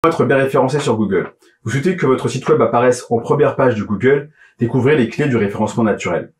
Pour être bien référencé sur Google, vous souhaitez que votre site web apparaisse en première page de Google, découvrez les clés du référencement naturel.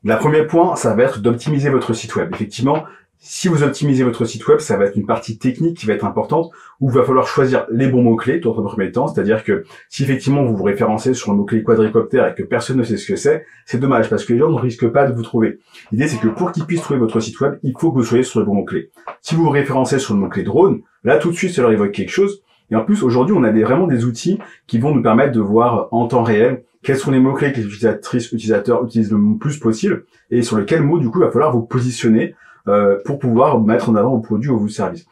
Le premier point, ça va être d'optimiser votre site web. Effectivement, si vous optimisez votre site web, ça va être une partie technique qui va être importante, où il va falloir choisir les bons mots-clés dans un premier temps, c'est-à-dire que si effectivement vous vous référencez sur le mot-clé quadricoptère et que personne ne sait ce que c'est dommage, parce que les gens ne risquent pas de vous trouver. L'idée, c'est que pour qu'ils puissent trouver votre site web, il faut que vous soyez sur le bon mot-clé. Si vous vous référencez sur le mot-clé drone, là tout de suite, ça leur évoque quelque chose. Et en plus, aujourd'hui, on a vraiment des outils qui vont nous permettre de voir en temps réel quels sont les mots-clés que les utilisateurs utilisent le plus possible et sur lesquels mots, du coup, il va falloir vous positionner pour pouvoir mettre en avant vos produits ou vos services.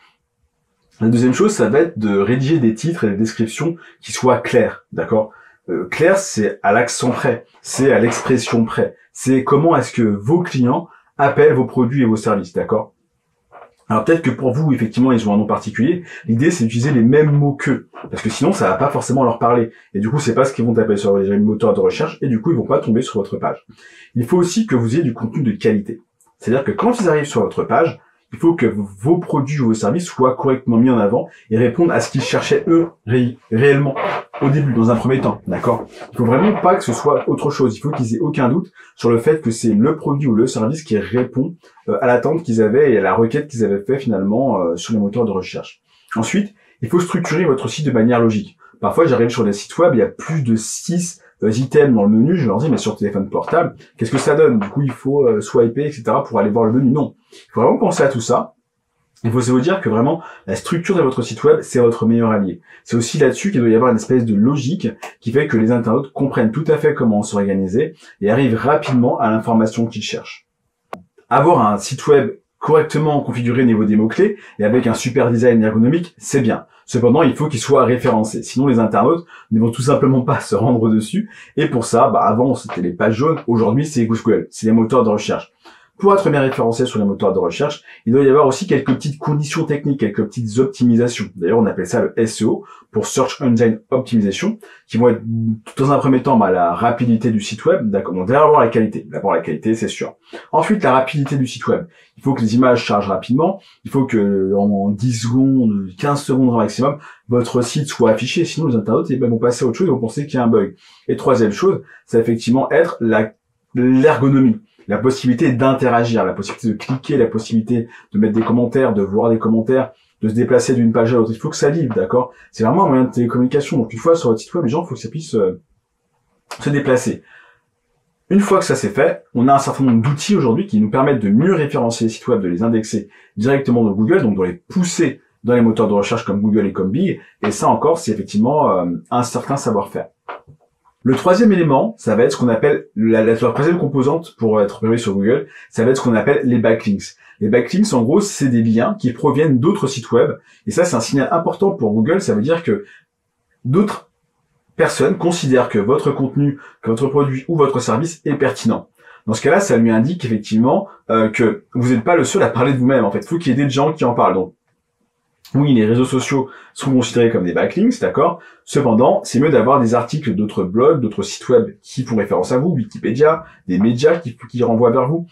La deuxième chose, ça va être de rédiger des titres et des descriptions qui soient clairs, d'accord ? Clair, c'est à l'accent près, c'est à l'expression près, c'est comment est-ce que vos clients appellent vos produits et vos services, d'accord ? Alors peut-être que pour vous, effectivement, ils ont un nom particulier. L'idée, c'est d'utiliser les mêmes mots qu'eux, parce que sinon, ça va pas forcément leur parler. Et du coup, c'est pas ce qu'ils vont taper sur les moteurs de recherche, et du coup, ils vont pas tomber sur votre page. Il faut aussi que vous ayez du contenu de qualité. C'est-à-dire que quand ils arrivent sur votre page, il faut que vos produits ou vos services soient correctement mis en avant et répondent à ce qu'ils cherchaient eux réellement au début, dans un premier temps, d'accord ? Il faut vraiment pas que ce soit autre chose. Il faut qu'ils aient aucun doute sur le fait que c'est le produit ou le service qui répond à l'attente qu'ils avaient et à la requête qu'ils avaient fait finalement sur les moteurs de recherche. Ensuite, il faut structurer votre site de manière logique. Parfois, j'arrive sur des sites web, il y a plus de 6 items dans le menu, je leur dis, mais sur téléphone portable, qu'est-ce que ça donne ? Du coup, il faut swiper, etc. pour aller voir le menu. Non. Il faut vraiment penser à tout ça. Il faut se dire que vraiment, la structure de votre site web, c'est votre meilleur allié. C'est aussi là-dessus qu'il doit y avoir une espèce de logique qui fait que les internautes comprennent tout à fait comment s'organiser et arrivent rapidement à l'information qu'ils cherchent. Avoir un site web correctement configuré au niveau des mots-clés et avec un super design ergonomique, c'est bien. Cependant, il faut qu'il soit référencé. Sinon, les internautes ne vont tout simplement pas se rendre dessus. Et pour ça, avant, c'était les pages jaunes. Aujourd'hui, c'est Google. C'est les moteurs de recherche. Pour être bien référencé sur les moteurs de recherche, il doit y avoir aussi quelques petites conditions techniques, quelques petites optimisations. D'ailleurs, on appelle ça le SEO, pour Search Engine Optimization, qui vont être, dans un premier temps, la rapidité du site web. D'accord, on doit avoir la qualité. D'abord, la qualité, c'est sûr. Ensuite, la rapidité du site web. Il faut que les images chargent rapidement. Il faut que, en 10 secondes, 15 secondes au maximum, votre site soit affiché. Sinon, les internautes, vont passer à autre chose et vont penser qu'il y a un bug. Et troisième chose, ça va effectivement être l'ergonomie. La possibilité d'interagir, la possibilité de cliquer, la possibilité de mettre des commentaires, de voir des commentaires, de se déplacer d'une page à l'autre. Il faut que ça vive, d'accord ? C'est vraiment un moyen de télécommunication. Donc une fois sur votre site web, les gens, il faut que ça puisse se déplacer. Une fois que ça c'est fait, on a un certain nombre d'outils aujourd'hui qui nous permettent de mieux référencer les sites web, de les indexer directement dans Google, donc de les pousser dans les moteurs de recherche comme Google et comme Bing. Et ça encore, c'est effectivement un certain savoir-faire. Le troisième élément, ça va être ce qu'on appelle la troisième composante pour être prévu sur Google, ça va être ce qu'on appelle les backlinks. Les backlinks, en gros, c'est des liens qui proviennent d'autres sites web. Et ça, c'est un signal important pour Google. Ça veut dire que d'autres personnes considèrent que votre contenu, que votre produit ou votre service est pertinent. Dans ce cas-là, ça lui indique effectivement que vous n'êtes pas le seul à parler de vous-même. En fait, il faut qu'il y ait des gens qui en parlent. Donc, oui, les réseaux sociaux sont considérés comme des backlinks, d'accord. Cependant, c'est mieux d'avoir des articles d'autres blogs, d'autres sites web qui font référence à vous, Wikipédia, des médias qui renvoient vers vous.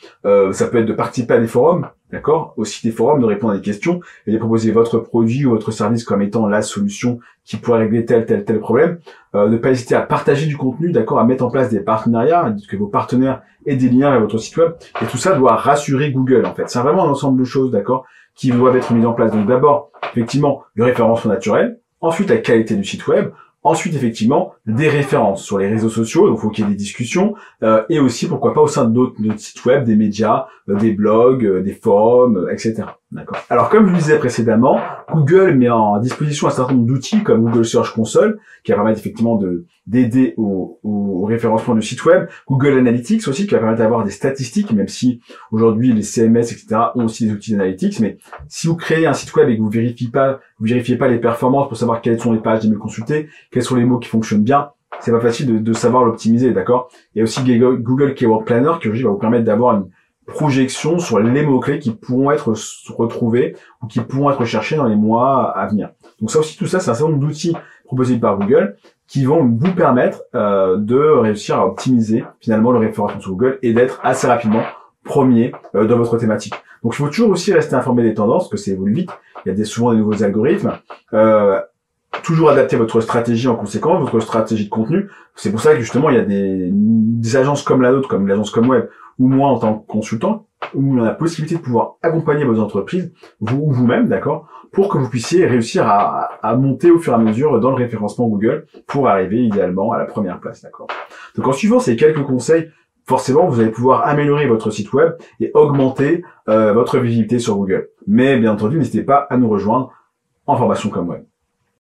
Ça peut être de participer à des forums, d'accord. Aussi des forums, de répondre à des questions et de proposer votre produit ou votre service comme étant la solution qui pourrait régler tel problème. Ne pas hésiter à partager du contenu, d'accord, à mettre en place des partenariats, que vos partenaires aient des liens vers votre site web. Et tout ça doit rassurer Google, en fait. C'est vraiment un ensemble de choses, d'accord, qui doivent être mises en place. Donc d'abord, effectivement, le référencement naturel, ensuite la qualité du site web, ensuite effectivement des références sur les réseaux sociaux, donc il faut qu'il y ait des discussions, et aussi pourquoi pas au sein d'autres sites web, des médias, des blogs, des forums, etc. D'accord. Alors comme je le disais précédemment, Google met en disposition un certain nombre d'outils comme Google Search Console, qui va permettre effectivement d'aider au référencement du site web, Google Analytics aussi, qui va permettre d'avoir des statistiques, même si aujourd'hui les CMS, etc. ont aussi des outils d'analytics, mais si vous créez un site web et que vous vérifiez pas les performances pour savoir quelles sont les pages des mieux consultées, quels sont les mots qui fonctionnent bien, c'est pas facile de savoir l'optimiser, d'accord. Il y a aussi Google Keyword Planner qui aujourd'hui va vous permettre d'avoir une projection sur les mots-clés qui pourront être retrouvés ou qui pourront être recherchés dans les mois à venir. Donc ça aussi, tout ça, c'est un certain nombre d'outils proposés par Google qui vont vous permettre de réussir à optimiser finalement le référencement sur Google et d'être assez rapidement premier dans votre thématique. Donc il faut toujours aussi rester informé des tendances, parce que ça évolue vite. Il y a souvent des nouveaux algorithmes. toujours adapter votre stratégie en conséquence, votre stratégie de contenu. C'est pour ça que justement, il y a des agences comme la nôtre, comme l'agence Comweb, ou moi en tant que consultant, où on a la possibilité de pouvoir accompagner vos entreprises, vous ou vous-même, d'accord, pour que vous puissiez réussir à monter au fur et à mesure dans le référencement Google pour arriver idéalement à la première place, d'accord. Donc en suivant ces quelques conseils, forcément, vous allez pouvoir améliorer votre site web et augmenter votre visibilité sur Google. Mais bien entendu, n'hésitez pas à nous rejoindre en formation Comweb.